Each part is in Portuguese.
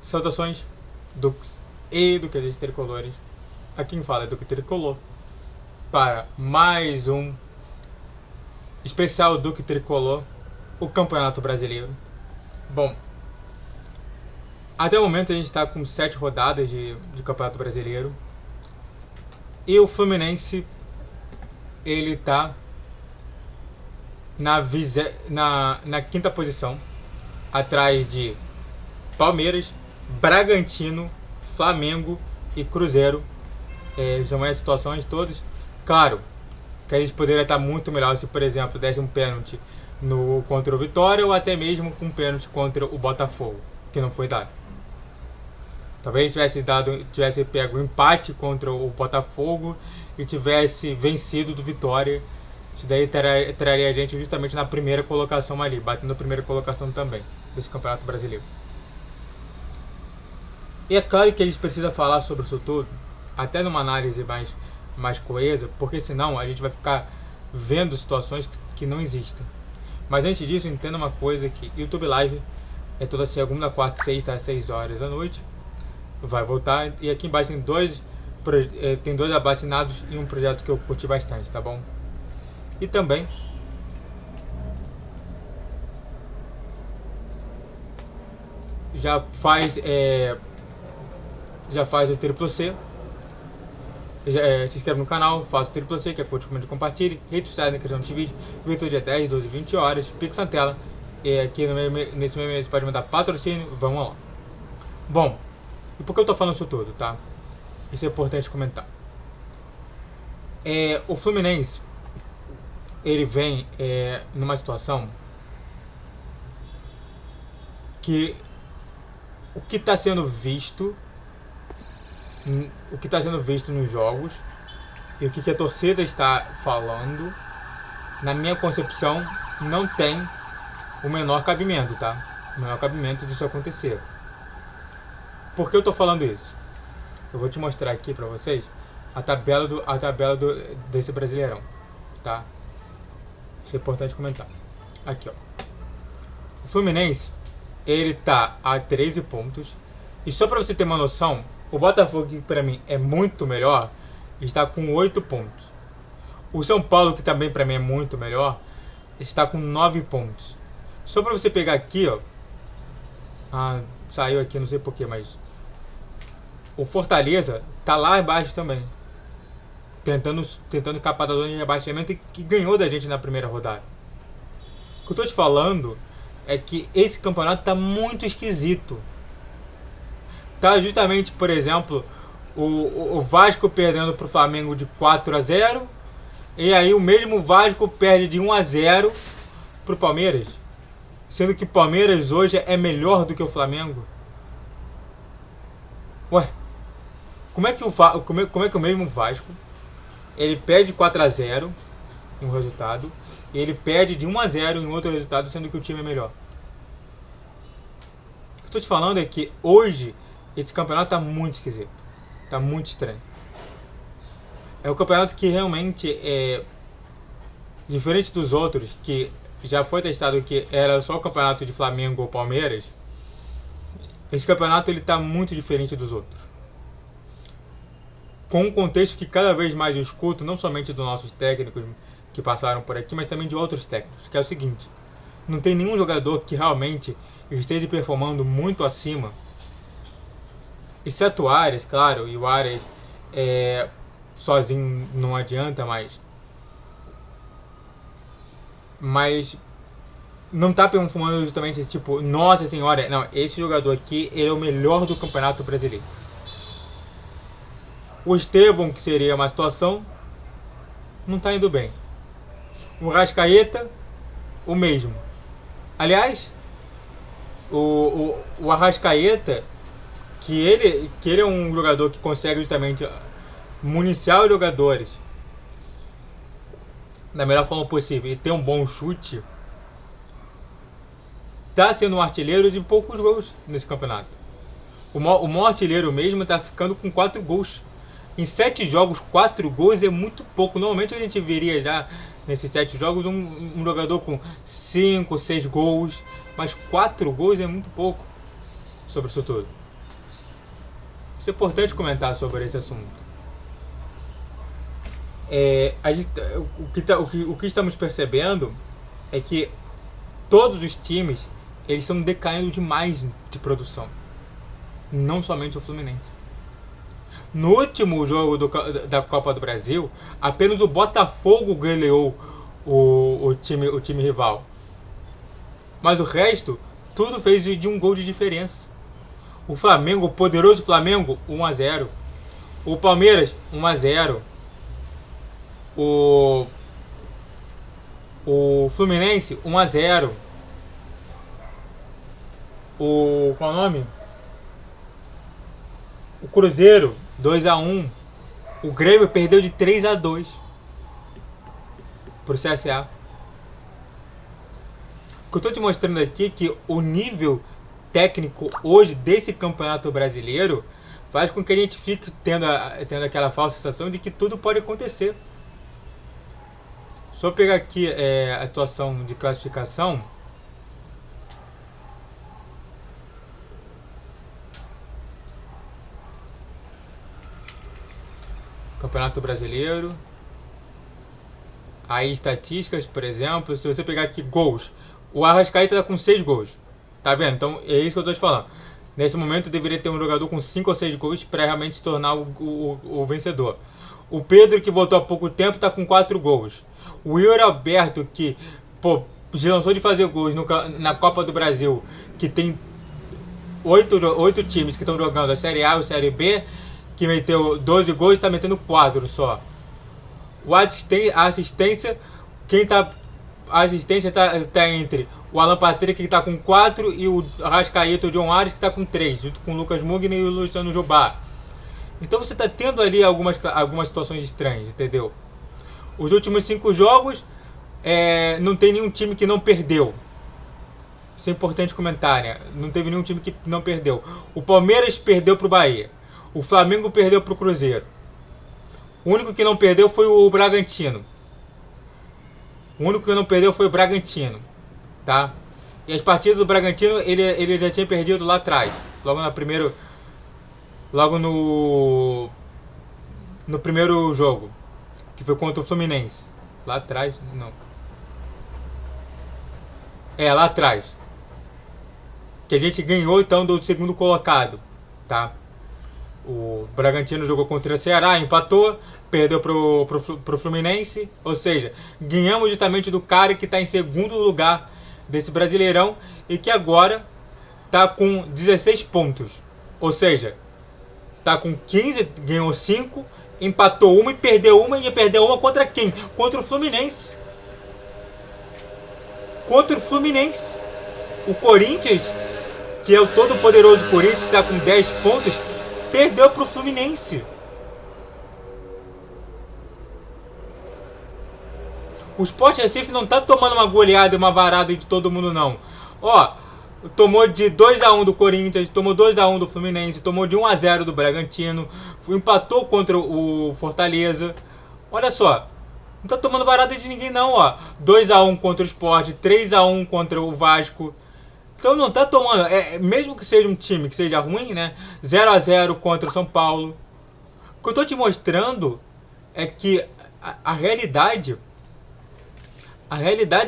Saudações, Dux e Duques Tricolores. Aqui quem fala é Duque Tricolor para mais um especial Duque Tricolor, o Campeonato Brasileiro. Bom, até o momento a gente está com 7 rodadas de Campeonato Brasileiro e o Fluminense ele está na quinta posição, atrás de Palmeiras, Bragantino, Flamengo e Cruzeiro. São essas situações todas. Claro que a gente poderia estar muito melhor se, por exemplo, desse um pênalti contra o Vitória ou até mesmo com um pênalti contra o Botafogo, que não foi dado. Talvez tivesse pego um empate contra o Botafogo e tivesse vencido do Vitória. Isso daí traria a gente justamente na primeira colocação ali, batendo a primeira colocação também desse Campeonato Brasileiro. E é claro que a gente precisa falar sobre isso tudo, até numa análise mais coesa, porque senão a gente vai ficar vendo situações que não existem. Mas antes disso, entenda uma coisa, que YouTube Live é toda segunda, quarta e sexta às 6 horas da noite. Vai voltar, e aqui embaixo tem dois abastinados e um projeto que eu curti bastante, tá bom? E também já faz o triplo C. Se inscreve no canal, faça o triplo C, que é curte, comente e compartilhe. Redes sociais na questão de vídeo, Vitor dia 10, 12, 20 horas, Pix na tela. E aqui nesse meme você pode mandar patrocínio, vamos lá. Bom, e por que eu tô falando isso tudo, tá? Isso é importante comentar. O Fluminense, ele vem numa situação que o que está sendo visto nos jogos e o que a torcida está falando, na minha concepção, não tem o menor cabimento, tá? O menor cabimento disso acontecer. Por que eu tô falando isso? Eu vou te mostrar aqui pra vocês a tabela desse Brasileirão, tá? Isso é importante comentar. Aqui, ó. O Fluminense, ele tá a 13 pontos. E só pra você ter uma noção, o Botafogo, que pra mim é muito melhor, está com 8 pontos. O São Paulo, que também pra mim é muito melhor, está com 9 pontos. Só pra você pegar aqui, ó. Saiu aqui, não sei porquê, mas o Fortaleza tá lá embaixo também, tentando escapar da zona de rebaixamento, que ganhou da gente na primeira rodada. O que eu tô te falando é que esse campeonato tá muito esquisito. Tá justamente, por exemplo, o Vasco perdendo pro Flamengo de 4-0, e aí o mesmo Vasco perde de 1-0 pro Palmeiras, sendo que o Palmeiras hoje é melhor do que o Flamengo. Ué, como é que o mesmo Vasco ele perde 4-0 em um resultado e ele perde de 1-0 em outro resultado, sendo que o time é melhor? O que eu tô te falando é que hoje esse campeonato tá muito esquisito, tá muito estranho. É um campeonato que realmente é diferente dos outros, que já foi testado que era só o campeonato de Flamengo ou Palmeiras. Esse campeonato ele tá muito diferente dos outros, com um contexto que cada vez mais eu escuto, não somente dos nossos técnicos que passaram por aqui, mas também de outros técnicos, que é o seguinte: não tem nenhum jogador que realmente esteja performando muito acima, exceto o Arias, claro, e o Arias sozinho não adianta mais, mas não tá performando justamente esse tipo, nossa senhora, não, esse jogador aqui ele é o melhor do Campeonato Brasileiro. O Estevão, que seria uma situação, não tá indo bem. O Arrascaeta, o mesmo. Aliás, o Arrascaeta, que ele é um jogador que consegue justamente municiar os jogadores da melhor forma possível e ter um bom chute, tá sendo um artilheiro de poucos gols nesse campeonato. O maior artilheiro mesmo tá ficando com 4 gols. Em 7 jogos, 4 gols é muito pouco. Normalmente a gente veria já nesses 7 jogos um jogador com 5, 6 gols. Mas 4 gols é muito pouco sobre isso tudo. Isso é importante comentar sobre esse assunto. O que estamos percebendo é que todos os times eles estão decaindo demais de produção. Não somente o Fluminense. No último jogo da Copa do Brasil, apenas o Botafogo goleou o time rival. Mas o resto, tudo fez de um gol de diferença. O Flamengo, o poderoso Flamengo, 1-0. O Palmeiras, 1-0. O Fluminense, 1-0. Qual é o nome? O Cruzeiro, 2-1. O Grêmio perdeu de 3-2 pro CSA. O que eu estou te mostrando aqui é que o nível técnico hoje desse campeonato brasileiro faz com que a gente fique tendo aquela falsa sensação de que tudo pode acontecer. Só pegar aqui a situação de classificação. Campeonato Brasileiro. Aí estatísticas, por exemplo, se você pegar aqui gols, o Arrascaeta tá com 6 gols. Tá vendo? Então é isso que eu tô te falando. Nesse momento deveria ter um jogador com 5 ou 6 gols para realmente se tornar o vencedor. O Pedro, que voltou há pouco tempo, tá com 4 gols. O Yuri Alberto, que já lançou de fazer gols na Copa do Brasil, que tem 8 times que estão jogando a Série A e a Série B, que meteu 12 gols, está metendo 4 só. A assistência tá entre o Alan Patrick, que está com 4, e o Arrascaeta, o John Ares, que está com 3, junto com o Lucas Mugni e o Luciano Jobá. Então você está tendo ali algumas situações estranhas, entendeu? Os últimos 5 jogos, não tem nenhum time que não perdeu. Isso é importante comentar, né? Não teve nenhum time que não perdeu. O Palmeiras perdeu pro Bahia. O Flamengo perdeu pro Cruzeiro. O único que não perdeu foi o Bragantino. Tá? E as partidas do Bragantino, ele já tinha perdido lá atrás. Logo no primeiro jogo, que foi contra o Fluminense. Lá atrás, não. Lá atrás. Que a gente ganhou então do segundo colocado, tá? O Bragantino jogou contra o Ceará, empatou, perdeu pro Fluminense, ou seja, ganhamos justamente do cara que está em segundo lugar desse Brasileirão e que agora está com 16 pontos, ou seja, está com 15, ganhou 5, empatou uma e perdeu uma, e ia perder uma contra quem? Contra o Fluminense. O Corinthians, que é o todo poderoso Corinthians, que está com 10 pontos, perdeu pro Fluminense. O Sport Recife não tá tomando uma goleada e uma varada de todo mundo, não. Tomou de 2-1 do Corinthians, tomou 2-1 do Fluminense, tomou de 1-0 do Bragantino, empatou contra o Fortaleza. Olha só, não tá tomando varada de ninguém, não. 2-1 contra o Sport, 3-1 contra o Vasco. Então não tá tomando, mesmo que seja um time que seja ruim, né? 0-0 contra o São Paulo. O que eu tô te mostrando é que a realidade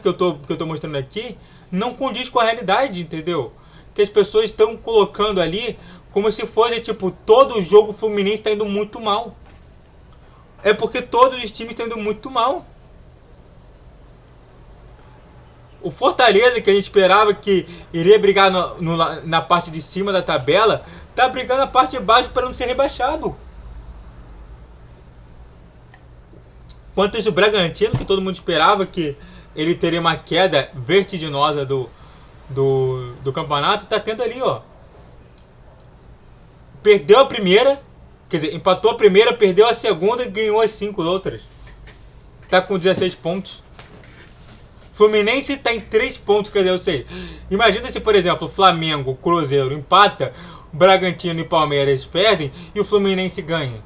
que eu tô mostrando aqui não condiz com a realidade, entendeu? Que as pessoas estão colocando ali como se fosse tipo todo jogo Fluminense tá indo muito mal. É porque todos os times estão indo muito mal. O Fortaleza, que a gente esperava que iria brigar na parte de cima da tabela, tá brigando na parte de baixo para não ser rebaixado. Quanto isso, o Bragantino, que todo mundo esperava que ele teria uma queda vertiginosa do campeonato, tá tendo ali, Perdeu a primeira, quer dizer, empatou a primeira, perdeu a segunda e ganhou as 5 outras. Tá com 16 pontos. Fluminense está em 3 pontos, quer dizer, ou seja, imagina se, por exemplo, Flamengo, Cruzeiro empata, Bragantino e Palmeiras perdem e o Fluminense ganha.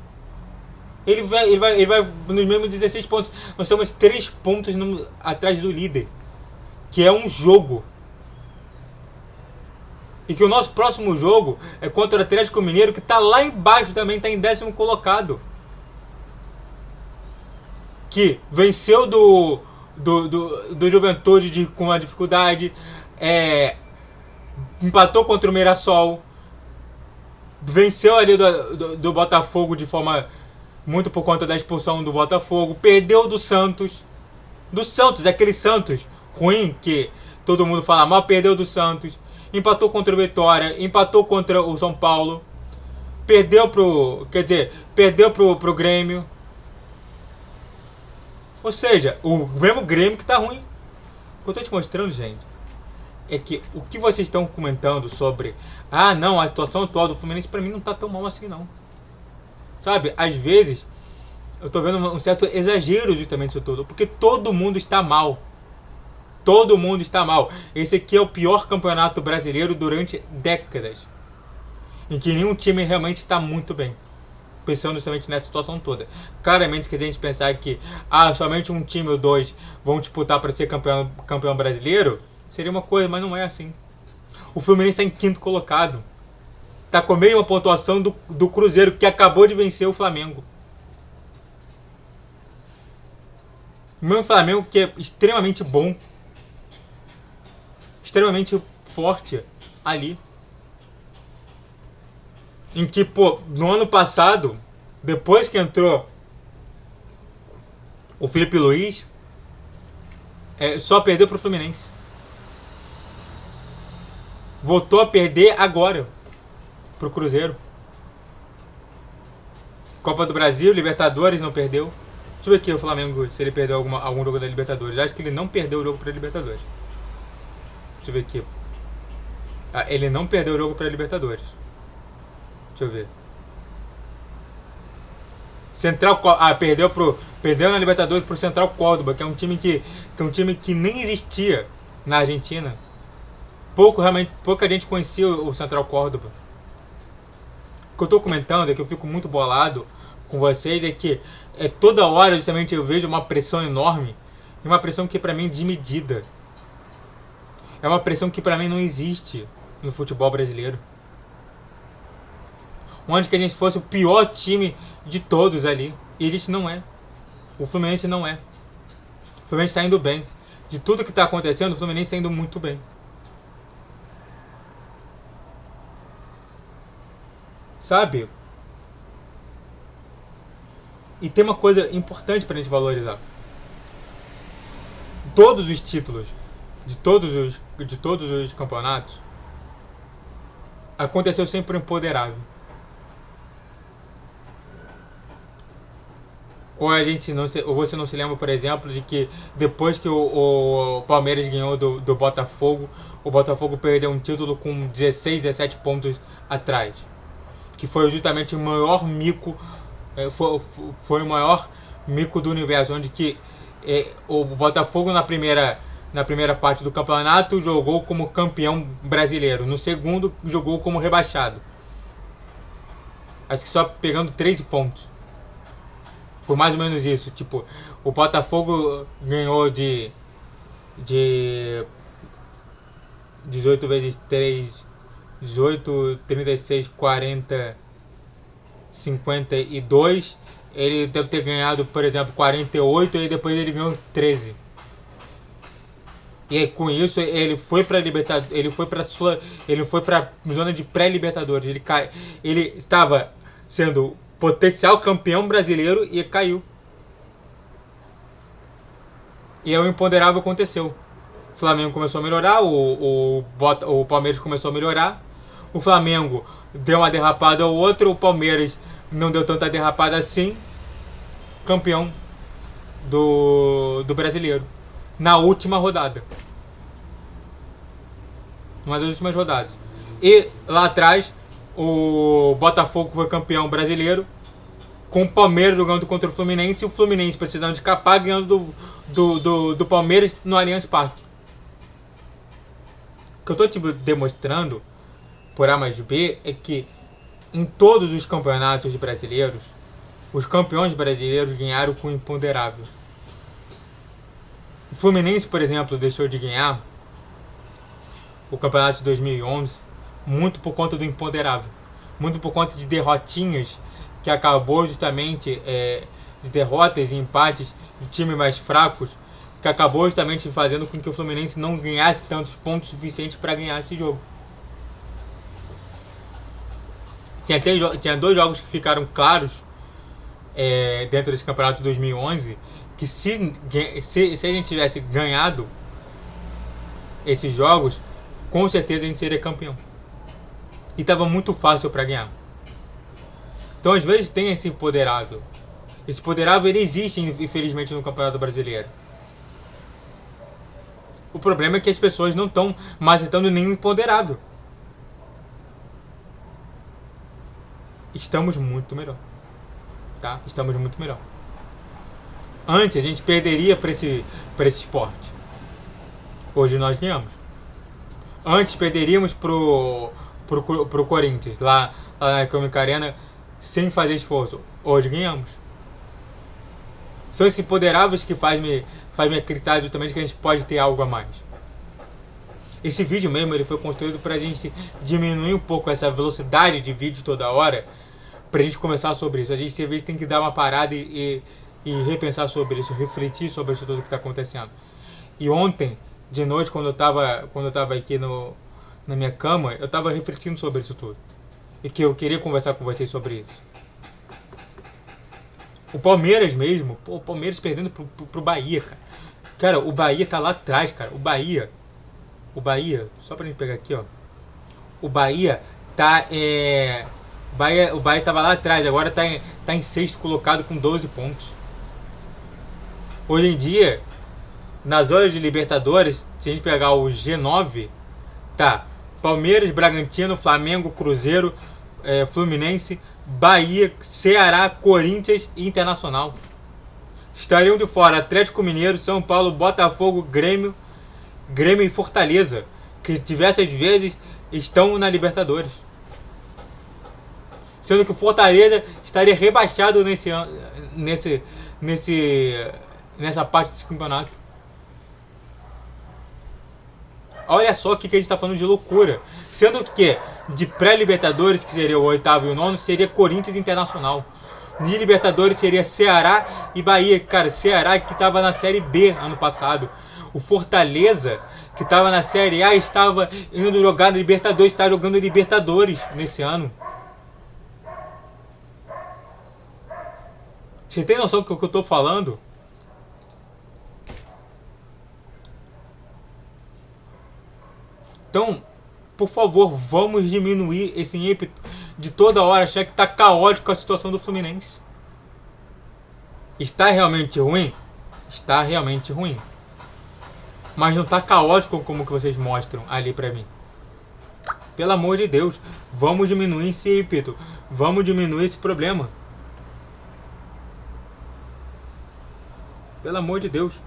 Ele vai nos mesmos 16 pontos. Nós somos 3 pontos atrás do líder, que é um jogo. E que o nosso próximo jogo é contra o Atlético Mineiro, que está lá embaixo também, está em 10º colocado. Que venceu do Juventude com uma dificuldade, empatou contra o Mirassol, venceu ali do Botafogo de forma muito por conta da expulsão do Botafogo, perdeu do Santos, aquele Santos ruim que todo mundo fala mal, perdeu do Santos, empatou contra o Vitória, empatou contra o São Paulo, perdeu pro Grêmio. Ou seja, o mesmo Grêmio que tá ruim. O que eu tô te mostrando, gente, é que o que vocês estão comentando sobre não, a situação atual do Fluminense pra mim não tá tão mal assim não. Sabe, às vezes eu tô vendo um certo exagero justamente disso tudo, porque todo mundo está mal. Todo mundo está mal. Esse aqui é o pior campeonato brasileiro durante décadas, em que nenhum time realmente está muito bem. Pensando justamente nessa situação toda. Claramente que a gente pensar que somente um time ou dois vão disputar para ser campeão brasileiro, seria uma coisa, mas não é assim. O Fluminense está em 5º colocado. Está com a mesma pontuação do Cruzeiro, que acabou de vencer o Flamengo. O mesmo Flamengo que é extremamente bom, extremamente forte ali. Em que, no ano passado, depois que entrou o Felipe Luiz, só perdeu pro Fluminense. Voltou a perder agora pro Cruzeiro. Copa do Brasil, Libertadores não perdeu. Deixa eu ver aqui o Flamengo, se ele perdeu algum jogo da Libertadores. Eu acho que ele não perdeu o jogo pra Libertadores. Deixa eu ver aqui. Ele não perdeu o jogo pra Libertadores. Deixa eu ver. Perdeu na Libertadores pro Central Córdoba, que é um time que nem existia na Argentina. Pouca gente conhecia o Central Córdoba. O que eu tô comentando é que eu fico muito bolado com vocês, é que toda hora justamente eu vejo uma pressão enorme, e uma pressão que pra mim é desmedida. É uma pressão que pra mim não existe no futebol brasileiro. Onde que a gente fosse o pior time de todos ali. E a gente não é. O Fluminense não é. O Fluminense está indo bem. De tudo que está acontecendo, o Fluminense está indo muito bem. Sabe? E tem uma coisa importante pra gente valorizar. Todos os títulos de todos os campeonatos aconteceu sempre imponderável. Ou você não se lembra, por exemplo, de que depois que o Palmeiras ganhou do Botafogo, o Botafogo perdeu um título com 16, 17 pontos atrás. Que foi justamente o maior mico, foi o maior mico do universo, onde que o Botafogo na primeira parte do campeonato jogou como campeão brasileiro, no segundo jogou como rebaixado. Acho que só pegando 13 pontos. Foi mais ou menos isso. Tipo, o Botafogo ganhou de 18 vezes 3, 18, 36, 40, 52. Ele deve ter ganhado, por exemplo, 48 e depois ele ganhou 13. E aí, com isso ele foi para Libertadores, ele foi para zona de pré-Libertadores. Ele estava sendo potencial campeão brasileiro e caiu. E aí o imponderável aconteceu. O Flamengo começou a melhorar, o Palmeiras começou a melhorar, o Flamengo deu uma derrapada ou outra, o Palmeiras não deu tanta derrapada assim, campeão do brasileiro. Na última rodada. Uma das últimas rodadas. E lá atrás, o Botafogo foi campeão brasileiro, com o Palmeiras jogando contra o Fluminense, e o Fluminense precisando de escapar, ganhando do Palmeiras no Allianz Parque. O que eu estou te demonstrando, por A mais B, é que em todos os campeonatos brasileiros, os campeões brasileiros ganharam com imponderável. O Fluminense, por exemplo, deixou de ganhar o campeonato de 2011 muito por conta do imponderável, muito por conta de derrotinhas que acabou justamente de derrotas e empates de times mais fracos, que acabou justamente fazendo com que o Fluminense não ganhasse tantos pontos suficientes para ganhar esse jogo. Tinha 2 jogos que ficaram claros dentro desse campeonato de 2011, que se a gente tivesse ganhado esses jogos, com certeza a gente seria campeão. E estava muito fácil para ganhar. Então às vezes tem esse imponderável. Esse imponderável ele existe, infelizmente, no Campeonato Brasileiro. O problema é que as pessoas não estão mais acertando nenhum imponderável. Estamos muito melhor. Tá? Estamos muito melhor. Antes a gente perderia para esse esporte. Hoje nós ganhamos. Antes perderíamos pro Corinthians, lá na Econômica Arena, sem fazer esforço. Hoje ganhamos. São esses imponderáveis que faz me acreditar justamente que a gente pode ter algo a mais. Esse vídeo mesmo ele foi construído para a gente diminuir um pouco essa velocidade de vídeo toda hora, para a gente começar sobre isso. A gente às vezes tem que dar uma parada e repensar sobre isso, refletir sobre isso tudo que está acontecendo. E ontem, de noite, quando eu estava aqui na minha cama, eu estava refletindo sobre isso tudo. E que eu queria conversar com vocês sobre isso. O Palmeiras mesmo, o Palmeiras perdendo pro Bahia, cara. Cara, o Bahia tá lá atrás, cara. O Bahia, só pra gente pegar aqui, ó. O Bahia tá, o Bahia tava lá atrás, agora tá em 6º colocado com 12 pontos. Hoje em dia, nas horas de Libertadores, se a gente pegar o G9, tá Palmeiras, Bragantino, Flamengo, Cruzeiro, Fluminense, Bahia, Ceará, Corinthians e Internacional. Estariam de fora Atlético Mineiro, São Paulo, Botafogo, Grêmio e Fortaleza, que diversas vezes estão na Libertadores. Sendo que o Fortaleza estaria rebaixado nessa parte desse campeonato. Olha só o que a gente está falando de loucura. Sendo que de pré-Libertadores, que seria o 8º e o 9º, seria Corinthians Internacional. De Libertadores seria Ceará e Bahia. Cara, Ceará que estava na Série B ano passado. O Fortaleza, que estava na Série A, estava indo jogar na Libertadores, está jogando Libertadores nesse ano. Você tem noção do que eu estou falando? Então, por favor, vamos diminuir esse ímpeto de toda hora achar que está caótico a situação do Fluminense. Está realmente ruim? Está realmente ruim. Mas não está caótico como que vocês mostram ali pra mim. Pelo amor de Deus, vamos diminuir esse ímpeto. Vamos diminuir esse problema. Pelo amor de Deus.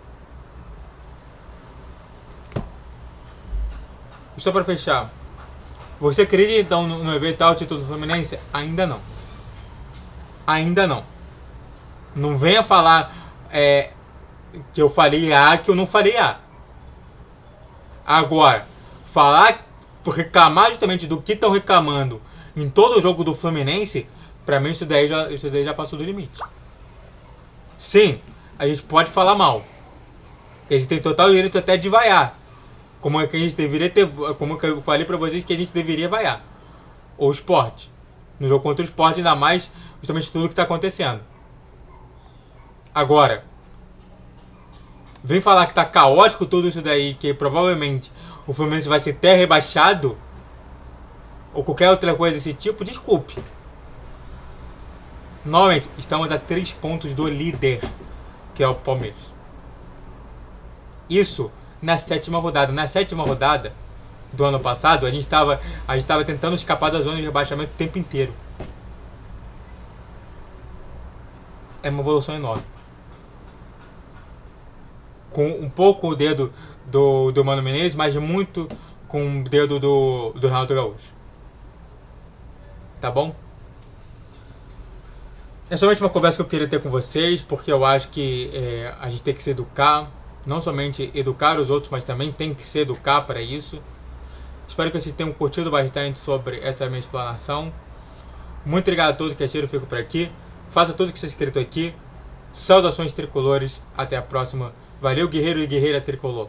Só para fechar. Você acredita então no eventual título do Fluminense? Ainda não. Ainda não. Não venha falar que eu falei A, que eu não falei A. Agora, reclamar justamente do que estão reclamando em todo o jogo do Fluminense, pra mim isso daí já passou do limite. Sim, a gente pode falar mal. A gente tem total direito até de vaiar. Como é que a gente deveria ter. Como eu falei pra vocês que a gente deveria vaiar. O Sport. No jogo contra o Sport, ainda mais justamente tudo que tá acontecendo. Agora, vem falar que tá caótico tudo isso daí, que provavelmente o Fluminense vai ser até rebaixado, ou qualquer outra coisa desse tipo, desculpe. Novamente, estamos a 3 pontos do líder, que é o Palmeiras. Isso na 7ª rodada. Na 7ª rodada do ano passado, a gente estava tentando escapar da zona de rebaixamento o tempo inteiro. É uma evolução enorme. Com um pouco o dedo do Mano Menezes, mas muito com o dedo do Ronaldo Gaúcho. Tá bom? É somente uma conversa que eu queria ter com vocês, porque eu acho que a gente tem que se educar. Não somente educar os outros, mas também tem que se educar para isso. Espero que vocês tenham curtido bastante sobre essa minha explanação. Muito obrigado a todos que assistiram, eu fico por aqui. Faça tudo que está escrito aqui. Saudações tricolores. Até a próxima. Valeu, guerreiro e guerreira tricolor.